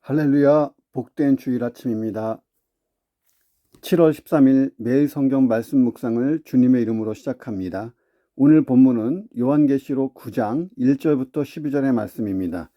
할렐루야, 복된 주일 아침입니다. 7월 13일 매일 성경 말씀 묵상을 주님의 이름으로 시작합니다. 오늘 본문은 요한계시록 9장 1절부터 12절의 말씀입니다.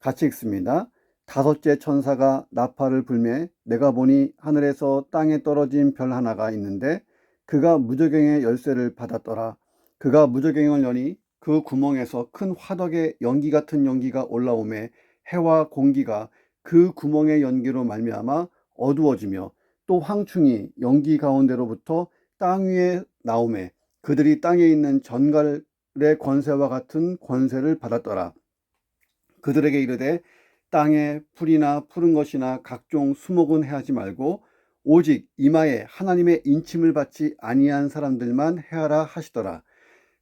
같이 읽습니다. 다섯째 천사가 나팔을 불매 내가 보니 하늘에서 땅에 떨어진 별 하나가 있는데 그가 무저갱의 열쇠를 받았더라. 그가 무저갱을 여니 그 구멍에서 큰 화덕의 연기 같은 연기가 올라오매 해와 공기가 그 구멍의 연기로 말미암아 어두워지며 또 황충이 연기 가운데로부터 땅 위에 나오매 그들이 땅에 있는 전갈의 권세와 같은 권세를 받았더라. 그들에게 이르되 땅에 풀이나 푸른 것이나 각종 수목은 해하지 말고 오직 이마에 하나님의 인침을 받지 아니한 사람들만 해하라 하시더라.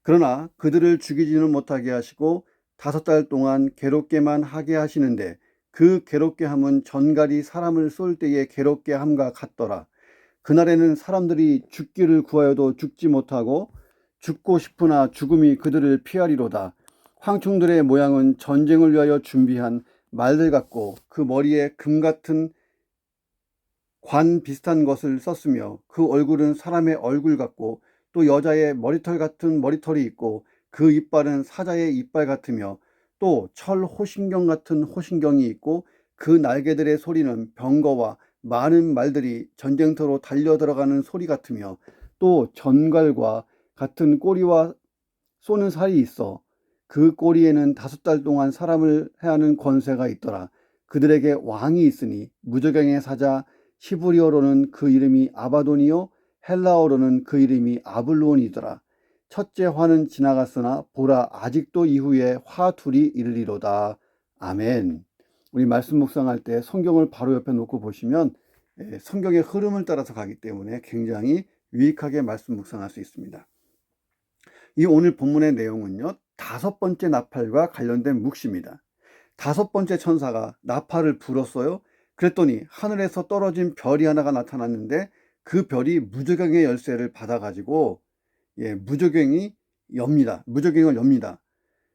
그러나 그들을 죽이지는 못하게 하시고 5달 동안 괴롭게만 하게 하시는데 그 괴롭게 함은 전갈이 사람을 쏠 때의 괴롭게 함과 같더라. 그날에는 사람들이 죽기를 구하여도 죽지 못하고 죽고 싶으나 죽음이 그들을 피하리로다. 황충들의 모양은 전쟁을 위하여 준비한 말들 같고 그 머리에 금 같은 관 비슷한 것을 썼으며 그 얼굴은 사람의 얼굴 같고 또 여자의 머리털 같은 머리털이 있고 그 이빨은 사자의 이빨 같으며 또 철 호신경 같은 호신경이 있고 그 날개들의 소리는 병거와 많은 말들이 전쟁터로 달려 들어가는 소리 같으며 또 전갈과 같은 꼬리와 쏘는 살이 있어 그 꼬리에는 5달 동안 사람을 해하는 권세가 있더라. 그들에게 왕이 있으니 무저갱의 사자 히브리어로는 그 이름이 아바돈이요 헬라어로는 그 이름이 아블론이더라. 첫째 화는 지나갔으나 보라 아직도 이후에 화 둘이 이르리로다. 아멘. 우리 말씀 묵상할 때 성경을 바로 옆에 놓고 보시면 성경의 흐름을 따라서 가기 때문에 굉장히 유익하게 말씀 묵상할 수 있습니다. 이 오늘 본문의 내용은요, 5번째 나팔과 관련된 묵시입니다. 5번째 천사가 나팔을 불었어요. 그랬더니 하늘에서 떨어진 별이 하나가 나타났는데 그 별이 무저갱의 열쇠를 받아가지고 무저갱을 엽니다.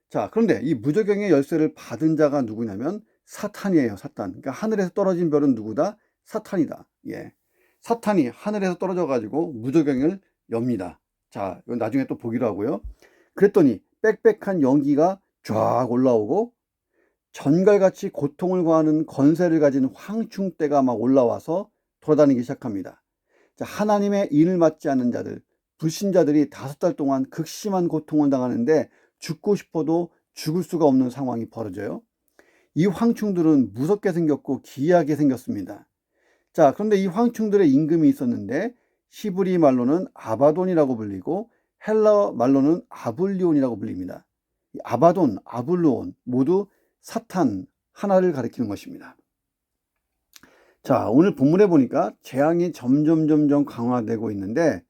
자, 그런데 이 무저갱의 열쇠를 받은 자가 누구냐면 사탄이에요. 사탄. 그러니까 하늘에서 떨어진 별은 누구다? 사탄이다. 사탄이 하늘에서 떨어져가지고 무저갱을 엽니다. 자, 이건 나중에 또 보기로 하고요. 그랬더니 빽빽한 연기가 쫙 올라오고 전갈같이 고통을 구하는 권세를 가진 황충떼가 막 올라와서 돌아다니기 시작합니다. 자, 하나님의 인을 맞지 않는 자들, 불신자들이 5달 동안 극심한 고통을 당하는데 죽고 싶어도 죽을 수가 없는 상황이 벌어져요. 이 황충들은 무섭게 생겼고 기이하게 생겼습니다. 자, 그런데 이 황충들의 임금이 있었는데 히브리 말로는 아바돈이라고 불리고 헬라 말로는 아블리온이라고 불립니다. 아바돈, 아블리온 모두 사탄 하나를 가리키는 것입니다. 자, 오늘 본문에 보니까 재앙이 점점 강화되고 있는데,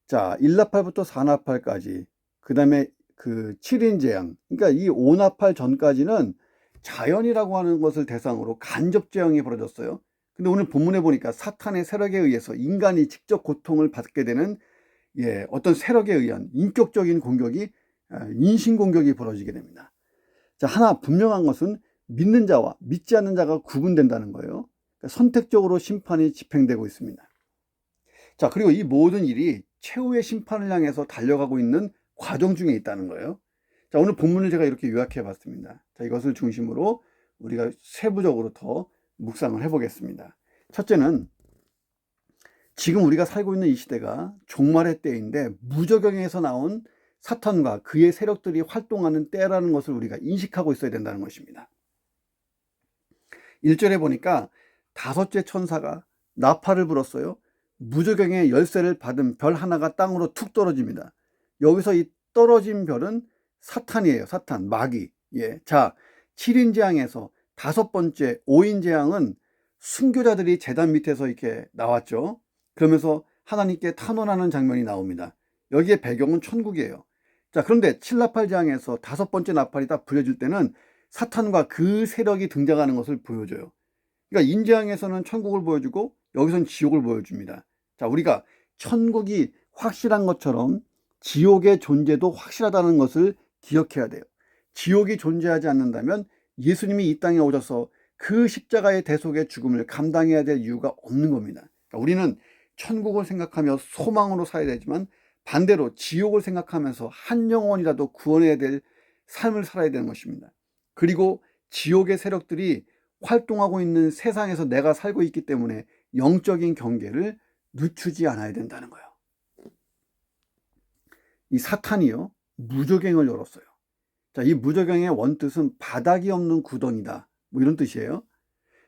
자, 1나팔부터 4나팔까지, 그 다음에 그 7인 재앙, 그러니까 이 5나팔 전까지는 자연이라고 하는 것을 대상으로 간접 재앙이 벌어졌어요. 근데 오늘 본문에 보니까 사탄의 세력에 의해서 인간이 직접 고통을 받게 되는 어떤 세력에 의한 인격적인 공격이, 인신 공격이 벌어지게 됩니다. 자, 하나 분명한 것은 믿는 자와 믿지 않는 자가 구분된다는 거예요. 그러니까 선택적으로 심판이 집행되고 있습니다. 자, 그리고 이 모든 일이 최후의 심판을 향해서 달려가고 있는 과정 중에 있다는 거예요. 자, 오늘 본문을 제가 이렇게 요약해 봤습니다. 자, 이것을 중심으로 우리가 세부적으로 더 묵상을 해보겠습니다. 첫째는 지금 우리가 살고 있는 이 시대가 종말의 때인데 무저갱에서 나온 사탄과 그의 세력들이 활동하는 때라는 것을 우리가 인식하고 있어야 된다는 것입니다. 1절에 보니까 5째 천사가 나팔을 불었어요. 무저갱의 열쇠를 받은 별 하나가 땅으로 툭 떨어집니다. 여기서 이 떨어진 별은 사탄이에요. 사탄, 마귀. 자, 7인 재앙에서 5번째 5인 재앙은 순교자들이 제단 밑에서 이렇게 나왔죠. 그러면서 하나님께 탄원하는 장면이 나옵니다. 여기에 배경은 천국이에요. 자, 그런데 7나팔 재앙에서 5번째 나팔이 딱 불려질 때는 사탄과 그 세력이 등장하는 것을 보여줘요. 그러니까 인재앙에서는 천국을 보여주고 여기서는 지옥을 보여줍니다. 자, 우리가 천국이 확실한 것처럼 지옥의 존재도 확실하다는 것을 기억해야 돼요. 지옥이 존재하지 않는다면 예수님이 이 땅에 오셔서 그 십자가의 대속의 죽음을 감당해야 될 이유가 없는 겁니다. 그러니까 우리는 천국을 생각하며 소망으로 살아야 되지만 반대로 지옥을 생각하면서 한 영혼이라도 구원해야 될 삶을 살아야 되는 것입니다. 그리고 지옥의 세력들이 활동하고 있는 세상에서 내가 살고 있기 때문에 영적인 경계를 늦추지 않아야 된다는 거예요. 이 사탄이요, 무저갱을 열었어요. 자, 이 무저갱의 원뜻은 바닥이 없는 구덩이다, 뭐 이런 뜻이에요.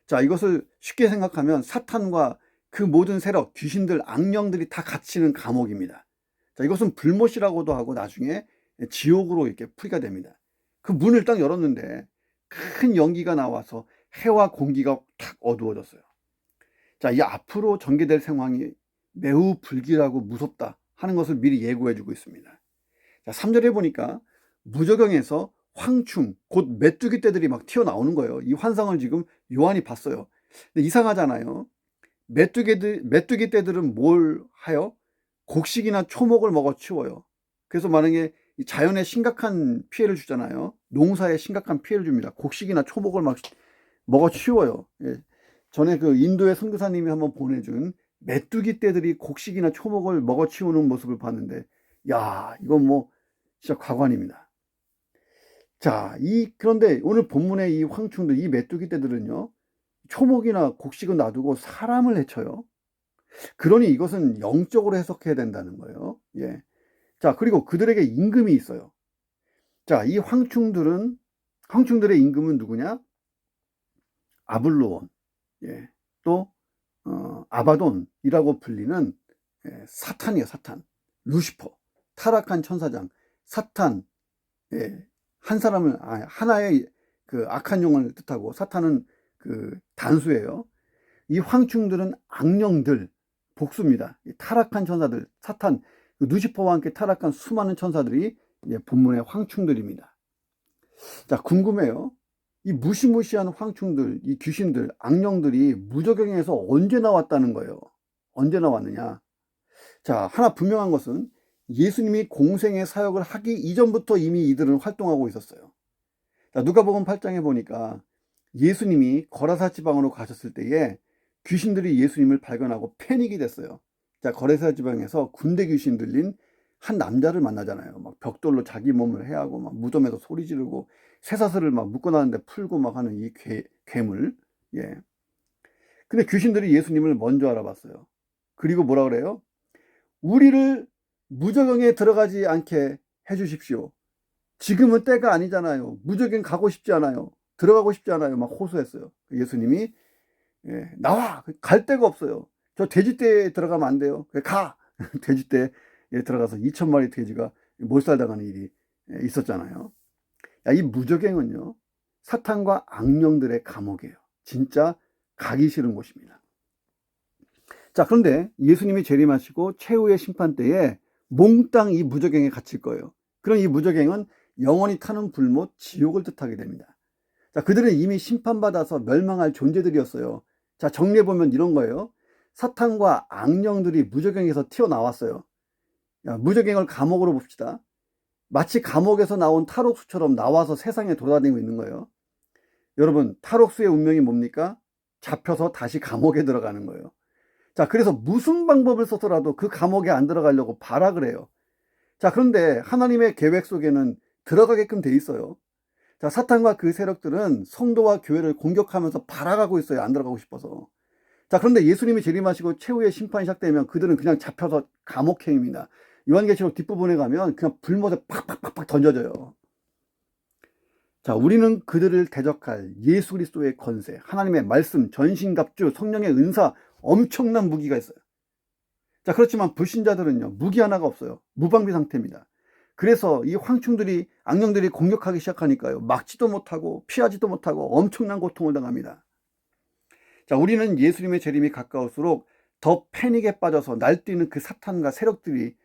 자, 이것을 쉽게 생각하면 사탄과 그 모든 세력, 귀신들, 악령들이 다 갇히는 감옥입니다. 자, 이것은 불못이라고도 하고 나중에 지옥으로 이렇게 풀이가 됩니다. 그 문을 딱 열었는데 큰 연기가 나와서 해와 공기가 탁 어두워졌어요. 자, 이 앞으로 전개될 상황이 매우 불길하고 무섭다 하는 것을 미리 예고해주고 있습니다. 자, 3절에 보니까 무저갱에서 황충, 곧 메뚜기 떼들이 막 튀어나오는 거예요. 이 환상을 지금 요한이 봤어요. 근데 이상하잖아요. 메뚜기 떼들은 뭘 하여? 곡식이나 초목을 먹어 치워요. 그래서 만약에 자연에 심각한 피해를 주잖아요. 농사에 심각한 피해를 줍니다. 곡식이나 초목을 막 먹어 치워요. 예. 전에 그 인도의 선교사님이 한번 보내준 메뚜기 떼들이 곡식이나 초목을 먹어 치우는 모습을 봤는데, 야, 이건 뭐 진짜 과관입니다. 자, 그런데 오늘 본문의 이 황충들, 이 메뚜기 떼들은요, 초목이나 곡식은 놔두고 사람을 해쳐요. 그러니 이것은 영적으로 해석해야 된다는 거예요. 예. 자, 그리고 그들에게 임금이 있어요. 자, 이 황충들의 임금은 누구냐? 아블로온, 예. 또 아바돈이라고 불리는 사탄이에요. 사탄, 루시퍼, 타락한 천사장, 사탄. 예. 한 사람을 하나의 그 악한 영을 뜻하고 사탄은 그 단수예요. 이 황충들은 악령들, 복수입니다. 타락한 천사들, 사탄, 루시퍼와 함께 타락한 수많은 천사들이 본문의 황충들입니다. 자, 궁금해요. 이 무시무시한 황충들, 이 귀신들, 악령들이 무저갱에서 언제 나왔다는 거예요? 언제 나왔느냐? 자, 하나 분명한 것은 예수님이 공생의 사역을 하기 이전부터 이미 이들은 활동하고 있었어요. 자, 누가복음 8장에 보니까 예수님이 거라사 지방으로 가셨을 때에 귀신들이 예수님을 발견하고 패닉이 됐어요. 자, 거라사 지방에서 군대 귀신 들린 한 남자를 만나잖아요. 막 벽돌로 자기 몸을 해하고 막 무덤에서 소리 지르고 쇠사슬을 막 묶어놨는데 풀고 막 하는 이 괴물. 예. 근데 귀신들이 예수님을 먼저 알아봤어요. 그리고 뭐라 그래요? 우리를 무저갱에 들어가지 않게 해주십시오. 지금은 때가 아니잖아요. 무저갱 가고 싶지 않아요. 들어가고 싶지 않아요. 막 호소했어요. 예수님이 나와! 갈 데가 없어요. 저 돼지떼에 들어가면 안 돼요. 그래, 가! 돼지떼에 들어가서 2,000마리 돼지가 몰살당하는 일이 있었잖아요. 야, 이 무저갱은요, 사탄과 악령들의 감옥이에요. 진짜 가기 싫은 곳입니다. 자, 그런데 예수님이 재림하시고 최후의 심판 때에 몽땅 이 무저갱에 갇힐 거예요. 그럼 이 무저갱은 영원히 타는 불못, 지옥을 뜻하게 됩니다. 자, 그들은 이미 심판받아서 멸망할 존재들이었어요. 자, 정리해보면 이런 거예요. 사탄과 악령들이 무저갱에서 튀어나왔어요. 야, 무저갱을 감옥으로 봅시다. 마치 감옥에서 나온 탈옥수처럼 나와서 세상에 돌아다니고 있는 거예요. 여러분, 탈옥수의 운명이 뭡니까? 잡혀서 다시 감옥에 들어가는 거예요. 자, 그래서 무슨 방법을 써서라도 그 감옥에 안 들어가려고 발악을 해요. 자, 그런데 하나님의 계획 속에는 들어가게끔 돼 있어요. 자, 사탄과 그 세력들은 성도와 교회를 공격하면서 발악하고 있어요. 안 들어가고 싶어서. 자, 그런데 예수님이 재림하시고 최후의 심판이 시작되면 그들은 그냥 잡혀서 감옥행입니다. 요한계시록 뒷부분에 가면 그냥 불못에 팍팍팍팍 던져져요. 자, 우리는 그들을 대적할 예수 그리스도의 권세, 하나님의 말씀, 전신갑주, 성령의 은사, 엄청난 무기가 있어요. 자, 그렇지만 불신자들은요, 무기 하나가 없어요. 무방비 상태입니다. 그래서 이 황충들이, 악령들이 공격하기 시작하니까요, 막지도 못하고 피하지도 못하고 엄청난 고통을 당합니다. 자, 우리는 예수님의 재림이 가까울수록 더 패닉에 빠져서 날뛰는 그 사탄과 세력들이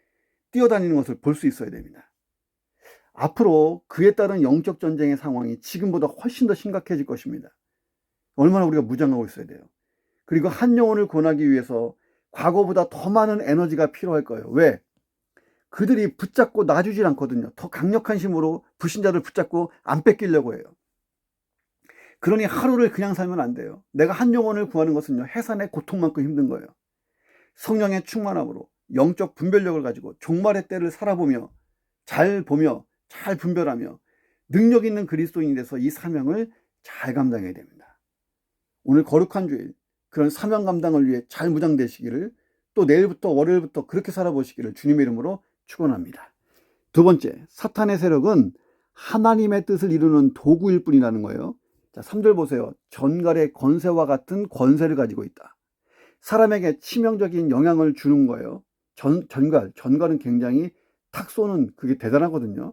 뛰어다니는 것을 볼 수 있어야 됩니다. 앞으로 그에 따른 영적 전쟁의 상황이 지금보다 훨씬 더 심각해질 것입니다. 얼마나 우리가 무장하고 있어야 돼요. 그리고 한 영혼을 구원하기 위해서 과거보다 더 많은 에너지가 필요할 거예요. 왜? 그들이 붙잡고 놔주질 않거든요. 더 강력한 힘으로 불신자들 붙잡고 안 뺏기려고 해요. 그러니 하루를 그냥 살면 안 돼요. 내가 한 영혼을 구하는 것은요, 해산의 고통만큼 힘든 거예요. 성령의 충만함으로 영적 분별력을 가지고 종말의 때를 살아보며 잘 보며 잘 분별하며 능력 있는 그리스도인이 돼서 이 사명을 잘 감당해야 됩니다. 오늘 거룩한 주일 그런 사명 감당을 위해 잘 무장되시기를, 또 내일부터 월요일부터 그렇게 살아보시기를 주님의 이름으로 축원합니다. 두 번째, 사탄의 세력은 하나님의 뜻을 이루는 도구일 뿐이라는 거예요. 자, 3절 보세요. 전갈의 권세와 같은 권세를 가지고 있다. 사람에게 치명적인 영향을 주는 거예요. 전갈은 굉장히 탁 쏘는, 그게 대단하거든요.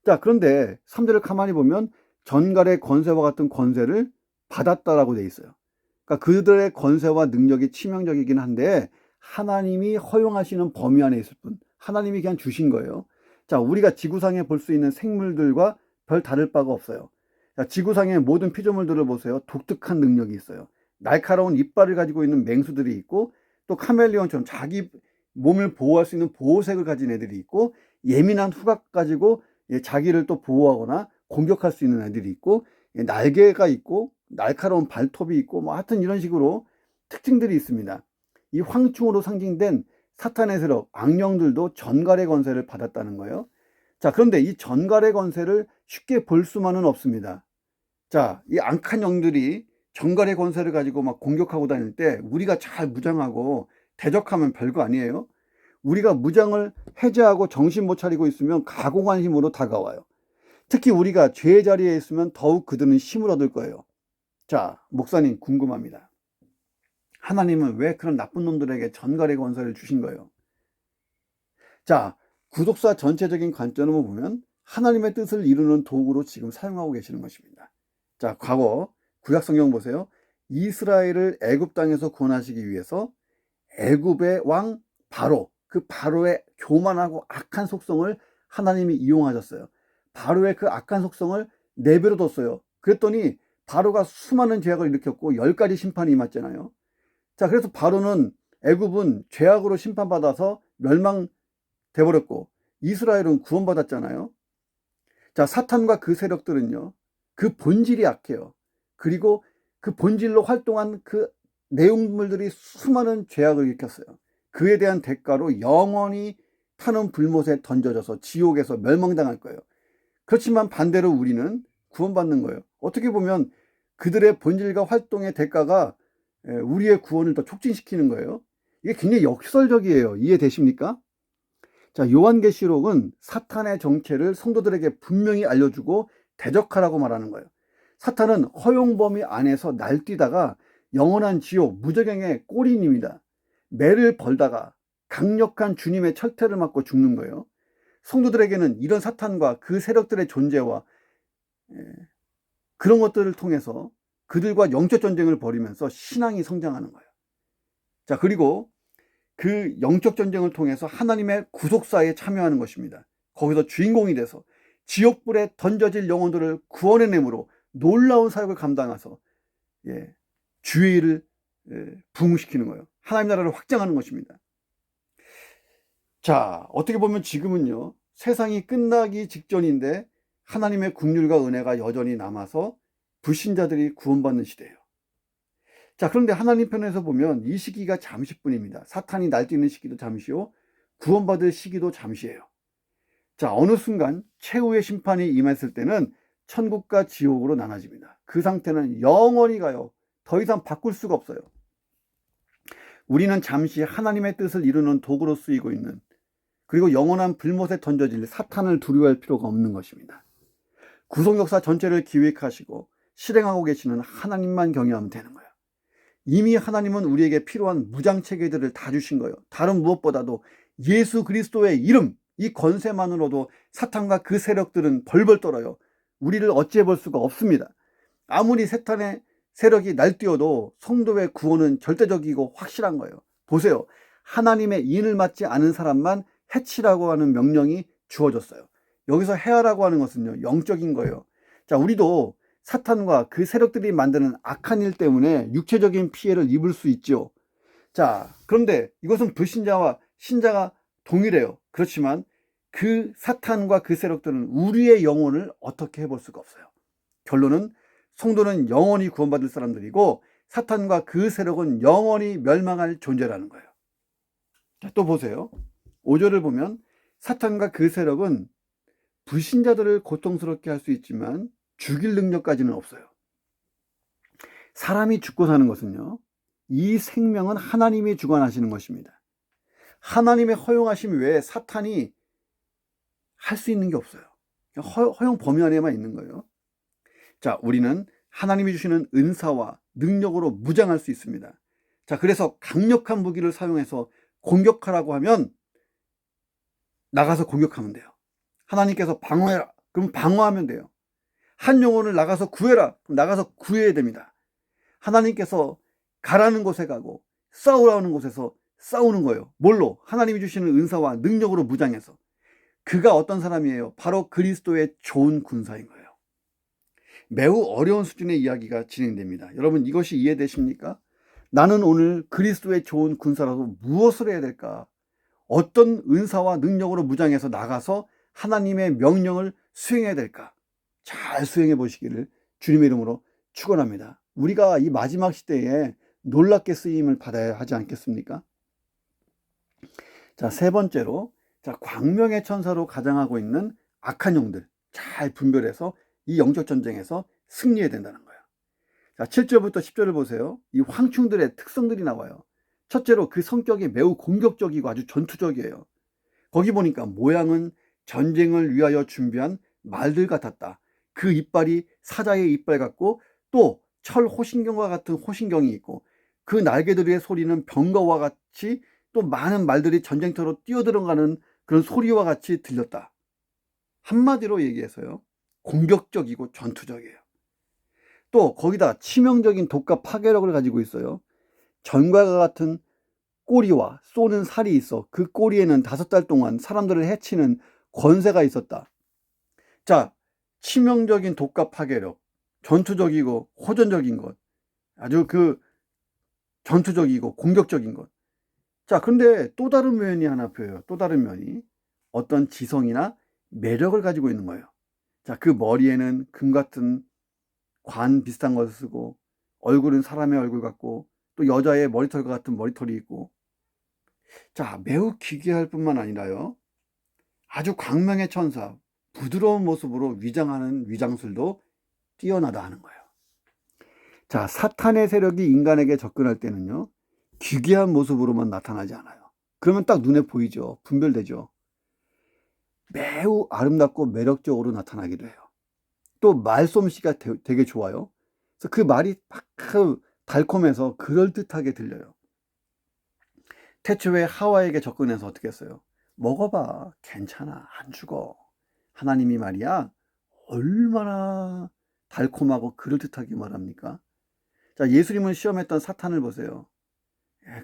자, 그런데 3절을 가만히 보면 전갈의 권세와 같은 권세를 받았다라고 돼 있어요. 그러니까 그들의 권세와 능력이 치명적이긴 한데 하나님이 허용하시는 범위 안에 있을 뿐, 하나님이 그냥 주신 거예요. 자, 우리가 지구상에 볼 수 있는 생물들과 별 다를 바가 없어요. 자, 지구상의 모든 피조물들을 보세요. 독특한 능력이 있어요. 날카로운 이빨을 가지고 있는 맹수들이 있고, 또 카멜레온처럼 자기 몸을 보호할 수 있는 보호색을 가진 애들이 있고, 예민한 후각 가지고 자기를 또 보호하거나 공격할 수 있는 애들이 있고, 날개가 있고 날카로운 발톱이 있고, 뭐 하여튼 이런 식으로 특징들이 있습니다. 이 황충으로 상징된 사탄의 세력, 악령들도 전갈의 권세를 받았다는 거예요. 자, 그런데 이 전갈의 권세를 쉽게 볼 수만은 없습니다. 자, 이 악한 영들이 전갈의 권세를 가지고 막 공격하고 다닐 때 우리가 잘 무장하고 대적하면 별거 아니에요. 우리가 무장을 해제하고 정신 못 차리고 있으면 가공한 힘으로 다가와요. 특히 우리가 죄의 자리에 있으면 더욱 그들은 힘을 얻을 거예요. 자, 목사님 궁금합니다. 하나님은 왜 그런 나쁜 놈들에게 전갈의 권세를 주신 거예요? 자, 구독자 전체적인 관점으로 보면 하나님의 뜻을 이루는 도구로 지금 사용하고 계시는 것입니다. 자, 과거 구약 성경 보세요. 이스라엘을 애굽 땅에서 구원하시기 위해서 애굽의 왕 바로, 그 바로의 교만하고 악한 속성을 하나님이 이용하셨어요. 바로의 그 악한 속성을 내버려 뒀어요. 그랬더니 바로가 수많은 죄악을 일으켰고 10가지 심판이 임했잖아요. 자, 그래서 바로는, 애굽은 죄악으로 심판받아서 멸망돼버렸고 이스라엘은 구원받았잖아요. 자, 사탄과 그 세력들은요, 그 본질이 악해요. 그리고 그 본질로 활동한 그 내용물들이 수많은 죄악을 일으켰어요. 그에 대한 대가로 영원히 타는 불못에 던져져서 지옥에서 멸망당할 거예요. 그렇지만 반대로 우리는 구원받는 거예요. 어떻게 보면 그들의 본질과 활동의 대가가 우리의 구원을 더 촉진시키는 거예요. 이게 굉장히 역설적이에요. 이해되십니까? 자, 요한계시록은 사탄의 정체를 성도들에게 분명히 알려주고 대적하라고 말하는 거예요. 사탄은 허용 범위 안에서 날뛰다가 영원한 지옥, 무저갱의 꼬리입니다. 매를 벌다가 강력한 주님의 철퇴를 맞고 죽는 거예요. 성도들에게는 이런 사탄과 그 세력들의 존재와 그런 것들을 통해서 그들과 영적 전쟁을 벌이면서 신앙이 성장하는 거예요. 자, 그리고 그 영적 전쟁을 통해서 하나님의 구속사에 참여하는 것입니다. 거기서 주인공이 돼서 지옥불에 던져질 영혼들을 구원해내므로 놀라운 사역을 감당해서 주의 일을 부흥시키는 거예요. 하나님 나라를 확장하는 것입니다. 자, 어떻게 보면 지금은요, 세상이 끝나기 직전인데 하나님의 긍휼과 은혜가 여전히 남아서 불신자들이 구원받는 시대예요. 자, 그런데 하나님 편에서 보면 이 시기가 잠시뿐입니다. 사탄이 날뛰는 시기도 잠시요, 구원받을 시기도 잠시예요. 자, 어느 순간 최후의 심판이 임했을 때는 천국과 지옥으로 나눠집니다. 그 상태는 영원히 가요. 더 이상 바꿀 수가 없어요. 우리는 잠시 하나님의 뜻을 이루는 도구로 쓰이고 있는, 그리고 영원한 불못에 던져질 사탄을 두려워할 필요가 없는 것입니다. 구속 역사 전체를 기획하시고 실행하고 계시는 하나님만 경외하면 되는 거예요. 이미 하나님은 우리에게 필요한 무장체계들을 다 주신 거예요. 다른 무엇보다도 예수 그리스도의 이름, 이 권세만으로도 사탄과 그 세력들은 벌벌 떨어요. 우리를 어찌해 볼 수가 없습니다. 아무리 사탄의 세력이 날뛰어도 성도의 구원은 절대적이고 확실한 거예요. 보세요. 하나님의 인을 맡지 않은 사람만 해치라고 하는 명령이 주어졌어요. 여기서 해하라고 하는 것은요, 영적인 거예요. 자, 우리도 사탄과 그 세력들이 만드는 악한 일 때문에 육체적인 피해를 입을 수 있죠. 자, 그런데 이것은 불신자와 신자가 동일해요. 그렇지만 그 사탄과 그 세력들은 우리의 영혼을 어떻게 해볼 수가 없어요. 결론은 성도는 영원히 구원받을 사람들이고 사탄과 그 세력은 영원히 멸망할 존재라는 거예요. 자, 또 보세요. 5절을 보면 사탄과 그 세력은 불신자들을 고통스럽게 할 수 있지만 죽일 능력까지는 없어요. 사람이 죽고 사는 것은요, 이 생명은 하나님이 주관하시는 것입니다. 하나님의 허용하심 외에 사탄이 할 수 있는 게 없어요. 허용 범위 안에만 있는 거예요. 자, 우리는 하나님이 주시는 은사와 능력으로 무장할 수 있습니다. 자, 그래서 강력한 무기를 사용해서 공격하라고 하면 나가서 공격하면 돼요. 하나님께서 방어해라. 그럼 방어하면 돼요. 한 영혼을 나가서 구해라. 그럼 나가서 구해야 됩니다. 하나님께서 가라는 곳에 가고 싸우라는 곳에서 싸우는 거예요. 뭘로? 하나님이 주시는 은사와 능력으로 무장해서. 그가 어떤 사람이에요? 바로 그리스도의 좋은 군사인 거예요. 매우 어려운 수준의 이야기가 진행됩니다. 여러분, 이것이 이해되십니까? 나는 오늘 그리스도의 좋은 군사라서 무엇을 해야 될까? 어떤 은사와 능력으로 무장해서 나가서 하나님의 명령을 수행해야 될까? 잘 수행해 보시기를 주님의 이름으로 축원합니다. 우리가 이 마지막 시대에 놀랍게 쓰임을 받아야 하지 않겠습니까? 자, 세 번째로, 자, 광명의 천사로 가장하고 있는 악한 영들 잘 분별해서 이 영적 전쟁에서 승리해야 된다는 거예요. 자, 7절부터 10절을 보세요. 이 황충들의 특성들이 나와요. 첫째로 그 성격이 매우 공격적이고 아주 전투적이에요. 거기 보니까 모양은 전쟁을 위하여 준비한 말들 같았다. 그 이빨이 사자의 이빨 같고 또 철 호신경과 같은 호신경이 있고 그 날개들의 소리는 병거와 같이 또 많은 말들이 전쟁터로 뛰어들어가는 그런 소리와 같이 들렸다. 한마디로 얘기해서요, 공격적이고 전투적이에요. 또 거기다 치명적인 독과 파괴력을 가지고 있어요. 전과 같은 꼬리와 쏘는 살이 있어 그 꼬리에는 5달 동안 사람들을 해치는 권세가 있었다. 자, 치명적인 독과 파괴력, 전투적이고 호전적인 것, 아주 그 전투적이고 공격적인 것. 자, 근데 또 다른 면이 하나 보여요. 또 다른 면이 어떤 지성이나 매력을 가지고 있는 거예요. 자, 그 머리에는 금 같은 관 비슷한 것을 쓰고 얼굴은 사람의 얼굴 같고 또 여자의 머리털과 같은 머리털이 있고, 자, 매우 기괴할 뿐만 아니라요, 아주 광명의 천사, 부드러운 모습으로 위장하는 위장술도 뛰어나다 하는 거예요. 자, 사탄의 세력이 인간에게 접근할 때는요, 기괴한 모습으로만 나타나지 않아요. 그러면 딱 눈에 보이죠. 분별되죠. 매우 아름답고 매력적으로 나타나기도 해요. 또 말솜씨가 되게 좋아요. 그래서 그 말이 막 달콤해서 그럴듯하게 들려요. 태초에 하와에게 접근해서 어떻게 했어요? 먹어봐, 괜찮아, 안 죽어. 하나님이 말이야, 얼마나 달콤하고 그럴듯하게 말합니까? 자, 예수님을 시험했던 사탄을 보세요.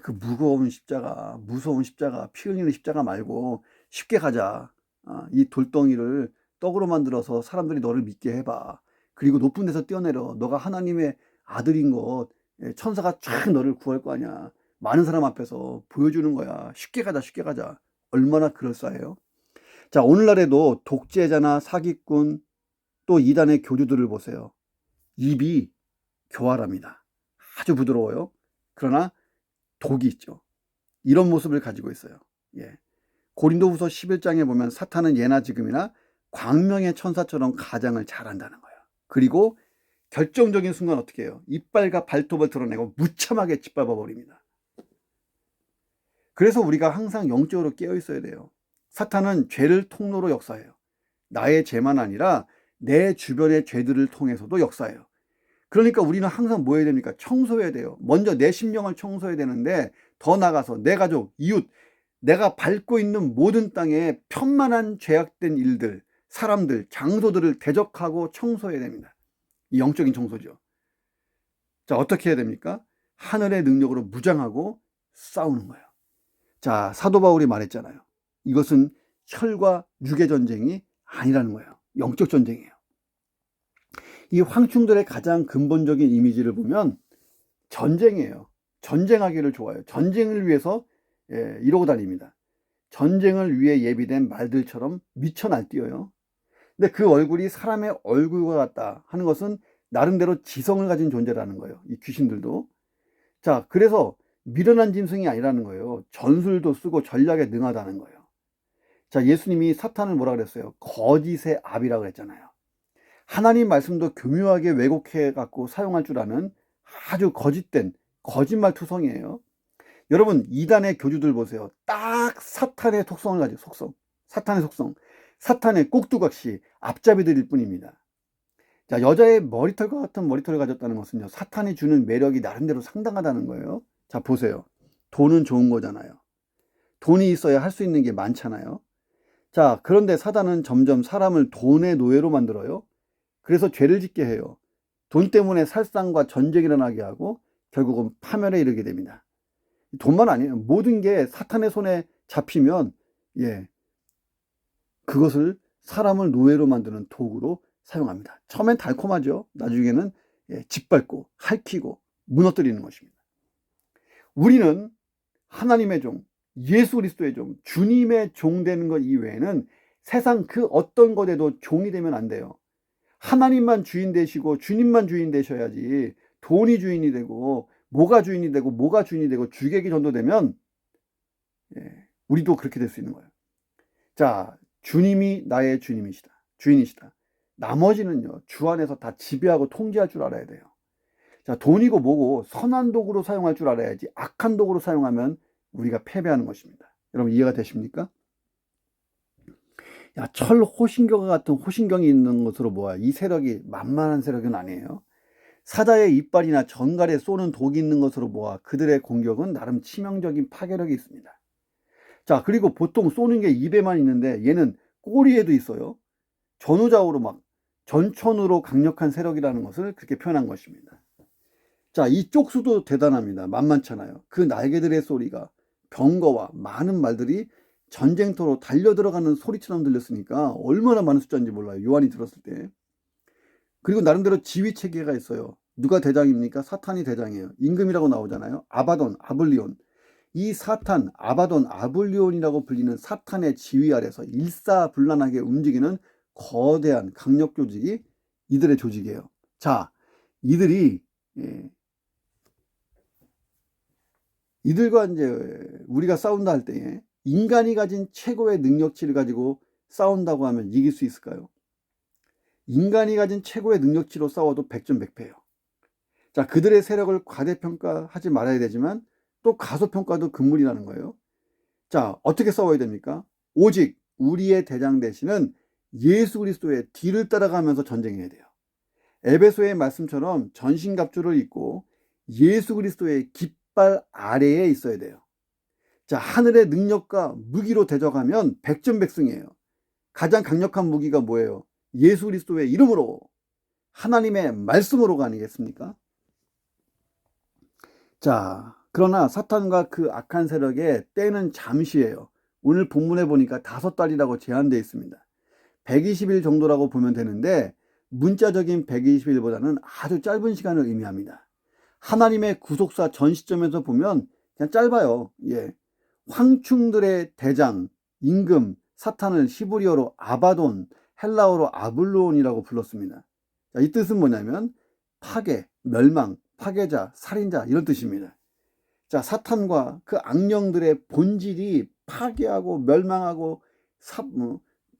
그 무거운 십자가, 무서운 십자가, 피 흘리는 십자가 말고 쉽게 가자. 이 돌덩이를 떡으로 만들어서 사람들이 너를 믿게 해봐. 그리고 높은 데서 뛰어내려. 너가 하나님의 아들인 것, 천사가 쫙 너를 구할 거 아니야. 많은 사람 앞에서 보여주는 거야. 쉽게 가자, 쉽게 가자. 얼마나 그럴싸해요? 자, 오늘날에도 독재자나 사기꾼 또 이단의 교주들을 보세요. 입이 교활합니다. 아주 부드러워요. 그러나 독이 있죠. 이런 모습을 가지고 있어요. 예. 고린도후서 11장에 보면 사탄은 예나 지금이나 광명의 천사처럼 가장을 잘한다는 거예요. 그리고 결정적인 순간 어떻게 해요? 이빨과 발톱을 드러내고 무참하게 짓밟아 버립니다. 그래서 우리가 항상 영적으로 깨어 있어야 돼요. 사탄은 죄를 통로로 역사해요. 나의 죄만 아니라 내 주변의 죄들을 통해서도 역사해요. 그러니까 우리는 항상 뭐 해야 됩니까? 청소해야 돼요. 먼저 내 심령을 청소해야 되는데 더 나가서 내 가족, 이웃, 내가 밟고 있는 모든 땅에 편만한 죄악된 일들, 사람들, 장소들을 대적하고 청소해야 됩니다. 이 영적인 청소죠. 자, 어떻게 해야 됩니까? 하늘의 능력으로 무장하고 싸우는 거예요. 자, 사도 바울이 말했잖아요. 이것은 혈과 육의 전쟁이 아니라는 거예요. 영적 전쟁이에요. 이 황충들의 가장 근본적인 이미지를 보면 전쟁이에요. 전쟁하기를 좋아해요. 전쟁을 위해서 이러고 다닙니다. 전쟁을 위해 예비된 말들처럼 미쳐 날뛰어요. 근데 그 얼굴이 사람의 얼굴과 같다 하는 것은 나름대로 지성을 가진 존재라는 거예요. 이 귀신들도. 자, 그래서 미련한 짐승이 아니라는 거예요. 전술도 쓰고 전략에 능하다는 거예요. 자, 예수님이 사탄을 뭐라 그랬어요? 거짓의 압이라고 그랬잖아요. 하나님 말씀도 교묘하게 왜곡해 갖고 사용할 줄 아는 아주 거짓된 거짓말 투성이에요. 여러분, 이단의 교주들 보세요. 딱 사탄의 속성을 가지고 사탄의 속성, 사탄의 꼭두각시 앞잡이들일 뿐입니다. 자, 여자의 머리털과 같은 머리털을 가졌다는 것은요, 사탄이 주는 매력이 나름대로 상당하다는 거예요. 자, 보세요. 돈은 좋은 거잖아요. 돈이 있어야 할 수 있는 게 많잖아요. 자, 그런데 사단은 점점 사람을 돈의 노예로 만들어요. 그래서 죄를 짓게 해요. 돈 때문에 살상과 전쟁이 일어나게 하고 결국은 파멸에 이르게 됩니다. 돈만 아니에요. 모든 게 사탄의 손에 잡히면 그것을 사람을 노예로 만드는 도구로 사용합니다. 처음엔 달콤하죠. 나중에는 짓밟고 핥히고 무너뜨리는 것입니다. 우리는 하나님의 종, 예수 그리스도의 종, 주님의 종 되는 것 이외에는 세상 그 어떤 것에도 종이 되면 안 돼요. 하나님만 주인 되시고 주님만 주인 되셔야지. 돈이 주인이 되고 뭐가 주인이 되고 뭐가 주인이 되고 주객이 전도되면 우리도 그렇게 될 수 있는 거예요. 자, 주님이 나의 주인이시다. 나머지는요, 주 안에서 다 지배하고 통제할 줄 알아야 돼요. 자, 돈이고 뭐고 선한 도구로 사용할 줄 알아야지 악한 도구로 사용하면 우리가 패배하는 것입니다. 여러분 이해가 되십니까? 야, 철 호신경과 같은 호신경이 있는 것으로 보아 이 세력이 만만한 세력은 아니에요. 사자의 이빨이나 전갈에 쏘는 독이 있는 것으로 보아 그들의 공격은 나름 치명적인 파괴력이 있습니다. 자, 그리고 보통 쏘는 게 입에만 있는데 얘는 꼬리에도 있어요. 전후좌우로 막 전천후로 강력한 세력이라는 것을 그렇게 표현한 것입니다. 자, 이 쪽수도 대단합니다. 만만찮아요. 그 날개들의 소리가 병거와 많은 말들이 전쟁터로 달려들어가는 소리처럼 들렸으니까 얼마나 많은 숫자인지 몰라요. 요한이 들었을 때. 그리고 나름대로 지휘체계가 있어요. 누가 대장입니까? 사탄이 대장이에요. 임금이라고 나오잖아요. 아바돈, 아블리온. 이 사탄, 아바돈, 아블리온이라고 불리는 사탄의 지휘 아래서 일사불란하게 움직이는 거대한 강력 조직이 이들의 조직이에요. 자, 이들과 이제 우리가 싸운다 할 때에 인간이 가진 최고의 능력치를 가지고 싸운다고 하면 이길 수 있을까요? 인간이 가진 최고의 능력치로 싸워도 백전백패예요. 자, 그들의 세력을 과대평가하지 말아야 되지만 또 가소평가도 금물이라는 거예요. 자, 어떻게 싸워야 됩니까? 오직 우리의 대장 되시는 예수 그리스도의 뒤를 따라가면서 전쟁해야 돼요. 에베소의 말씀처럼 전신갑주를 입고 예수 그리스도의 깃발 아래에 있어야 돼요. 자, 하늘의 능력과 무기로 대적하면 백전백승이에요. 가장 강력한 무기가 뭐예요? 예수 그리스도의 이름으로, 하나님의 말씀으로가 아니겠습니까? 자, 그러나 사탄과 그 악한 세력의 때는 잠시예요. 오늘 본문에 보니까 5달이라고 제한되어 있습니다. 120일 정도라고 보면 되는데 문자적인 120일보다는 아주 짧은 시간을 의미합니다. 하나님의 구속사 전 시점에서 보면 그냥 짧아요. 황충들의 대장, 임금, 사탄을 히브리어로 아바돈, 헬라어로 아블론이라고 불렀습니다. 자, 이 뜻은 뭐냐면 파괴, 멸망, 파괴자, 살인자 이런 뜻입니다. 자, 사탄과 그 악령들의 본질이 파괴하고 멸망하고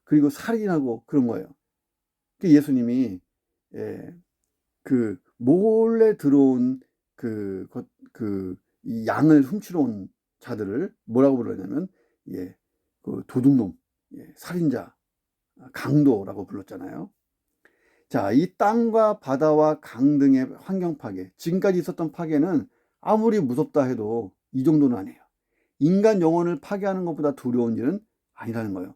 그리고 살인하고 그런 거예요. 그 예수님이 그 몰래 들어온 이 양을 훔치러 온 자들을 뭐라고 부르냐면 그 도둑놈, 살인자, 강도라고 불렀잖아요. 자, 이 땅과 바다와 강 등의 환경 파괴, 지금까지 있었던 파괴는 아무리 무섭다 해도 이 정도는 아니에요. 인간 영혼을 파괴하는 것보다 두려운 일은 아니라는 거예요.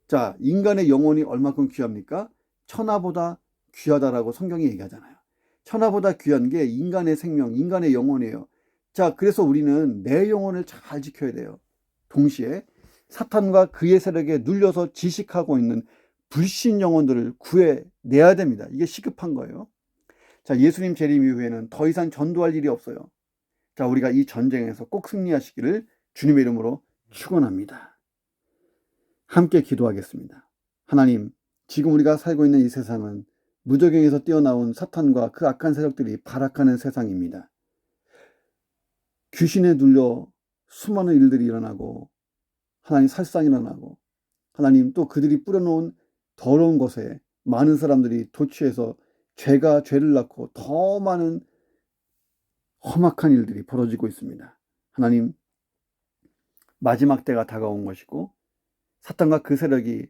자, 인간의 영혼이 얼마큼 귀합니까? 천하보다 귀하다라고 성경이 얘기하잖아요. 천하보다 귀한 게 인간의 생명, 인간의 영혼이에요. 자, 그래서 우리는 내 영혼을 잘 지켜야 돼요. 동시에 사탄과 그의 세력에 눌려서 지식하고 있는 불신 영혼들을 구해내야 됩니다. 이게 시급한 거예요. 자, 예수님 재림 이후에는 더 이상 전도할 일이 없어요. 자, 우리가 이 전쟁에서 꼭 승리하시기를 주님의 이름으로 축원합니다. 함께 기도하겠습니다. 하나님, 지금 우리가 살고 있는 이 세상은 무저갱에서 뛰어나온 사탄과 그 악한 세력들이 발악하는 세상입니다. 귀신에 눌려 수많은 일들이 일어나고 하나님 살상이 일어나고 하나님 또 그들이 뿌려놓은 더러운 것에 많은 사람들이 도취해서 죄가 죄를 낳고 더 많은 험악한 일들이 벌어지고 있습니다. 하나님, 마지막 때가 다가온 것이고 사탄과 그 세력이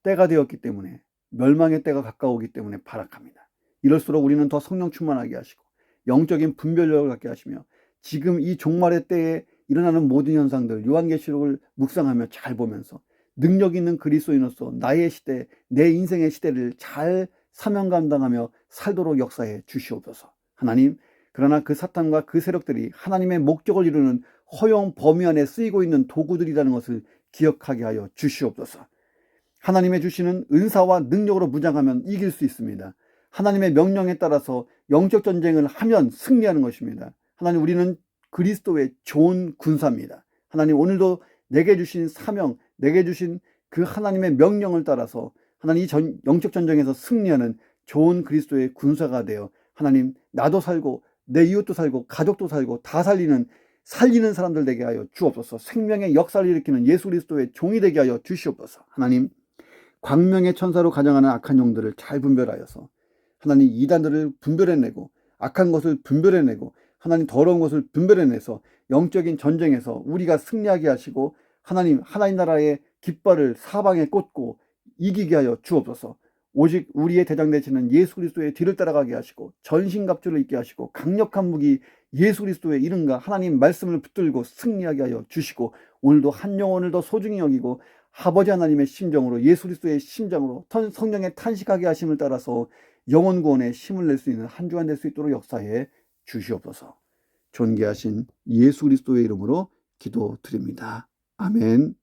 때가 되었기 때문에 멸망의 때가 가까우기 때문에 발악합니다. 이럴수록 우리는 더 성령 충만하게 하시고 영적인 분별력을 갖게 하시며 지금 이 종말의 때에 일어나는 모든 현상들 요한계시록을 묵상하며 잘 보면서 능력 있는 그리스도인으로서 나의 시대, 내 인생의 시대를 잘 사명 감당하며 살도록 역사해 주시옵소서. 하나님, 그러나 그 사탄과 그 세력들이 하나님의 목적을 이루는 허용 범위 안에 쓰이고 있는 도구들이라는 것을 기억하게 하여 주시옵소서. 하나님의 주시는 은사와 능력으로 무장하면 이길 수 있습니다. 하나님의 명령에 따라서 영적 전쟁을 하면 승리하는 것입니다. 하나님, 우리는 그리스도의 좋은 군사입니다. 하나님, 오늘도 내게 주신 사명, 내게 주신 그 하나님의 명령을 따라서 하나님 이 영적 전쟁에서 승리하는 좋은 그리스도의 군사가 되어 하나님, 나도 살고 내 이웃도 살고 가족도 살고 다 살리는 사람들 되게 하여 주옵소서. 생명의 역사를 일으키는 예수 그리스도의 종이 되게 하여 주시옵소서. 하나님, 광명의 천사로 가정하는 악한 영들을 잘 분별하여서 하나님 이단들을 분별해내고 악한 것을 분별해내고 하나님 더러운 것을 분별해내서 영적인 전쟁에서 우리가 승리하게 하시고 하나님 나라의 깃발을 사방에 꽂고 이기게 하여 주옵소서. 오직 우리의 대장 되시는 예수 그리스도의 뒤를 따라가게 하시고 전신갑주를 입게 하시고 강력한 무기 예수 그리스도의 이름과 하나님 말씀을 붙들고 승리하게 하여 주시고 오늘도 한 영혼을 더 소중히 여기고 아버지 하나님의 심정으로 예수 그리스도의 심정으로 성령의 탄식하게 하심을 따라서 영혼 구원에 힘을 낼 수 있는 한 주간 될 수 있도록 역사해 주시옵소서. 존귀하신 예수 그리스도의 이름으로 기도드립니다. 아멘.